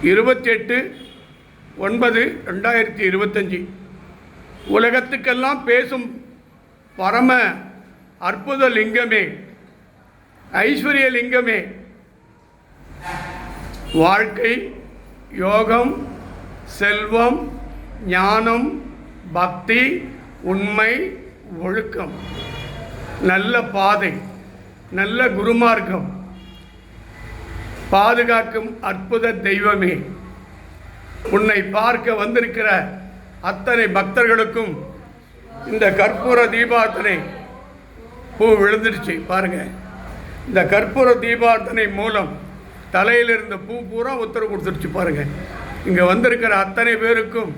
28/9/2025 உலகத்துக்கெல்லாம் பேசும் பரம அற்புத லிங்கமே, ஐஸ்வர்ய லிங்கமே, வாழ்க்கை, யோகம், செல்வம், ஞானம், பக்தி, உண்மை, ஒழுக்கம், நல்ல பாதை, நல்ல குருமார்க்கம் பாதுகாக்கும் அற்புத தெய்வமே, உன்னை பார்க்க வந்திருக்கிற அத்தனை பக்தர்களுக்கும் இந்த கற்பூர தீபார்த்தனை பூ விழுந்துடுச்சு பாருங்க. இந்த கற்பூர தீபார்த்தனை மூலம் தலையில் இருந்த பூ பூரா உத்தரவு கொடுத்துருச்சு பாருங்க. இங்கே வந்திருக்கிற அத்தனை பேருக்கும்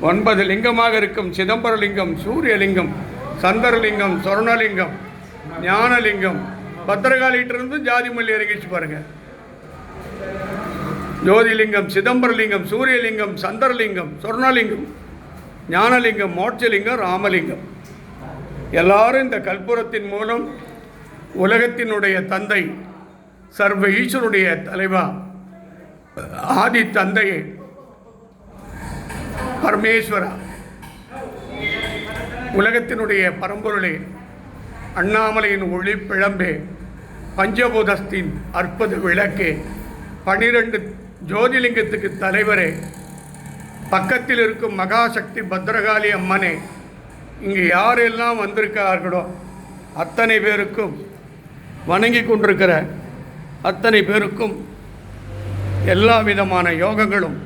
9 லிங்கமாக இருக்கும் சிதம்பரலிங்கம், சூரியலிங்கம், சந்திரலிங்கம், சொர்ணலிங்கம், ஞானலிங்கம், பத்திரகாளிகிட்டிருந்து ஜாதி மல்லி இறங்கிச்சு பாருங்க. ஜோதிலிங்கம், சிதம்பரலிங்கம், சூரியலிங்கம், சந்திரலிங்கம், சொர்ணலிங்கம், ஞானலிங்கம், மோட்சலிங்கம், ராமலிங்கம் எல்லாரும் இந்த கற்பூரத்தின் மூலம் உலகத்தினுடைய தந்தை, சர்வ ஈஸ்வருடைய தலைவா, ஆதி தந்தையே, பரமேஸ்வரா, உலகத்தினுடைய பரம்பொருளே, அண்ணாமலையின் ஒளி பிழம்பே, பஞ்சபூதத்தின் அற்புத விளக்கே, 12 ஜோதிலிங்கத்துக்கு தலைவரே, பக்கத்தில் இருக்கும் மகாசக்தி பத்ரகாளி அம்மனே, இங்கே யாரெல்லாம் வந்திருக்கார்களோ அத்தனை பேருக்கும் வணங்கி கொண்டிருக்கிற அத்தனை பேருக்கும் எல்லா விதமான யோகங்களும்,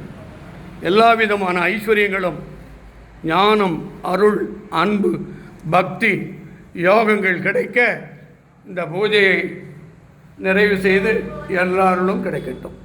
எல்லா விதமான ஐஸ்வர்யங்களும், ஞானம், அருள், அன்பு, பக்தி, யோகங்கள் கிடைக்க இந்த பூஜையை நிறைவு செய்து எல்லாரும் கிடைக்கட்டும்.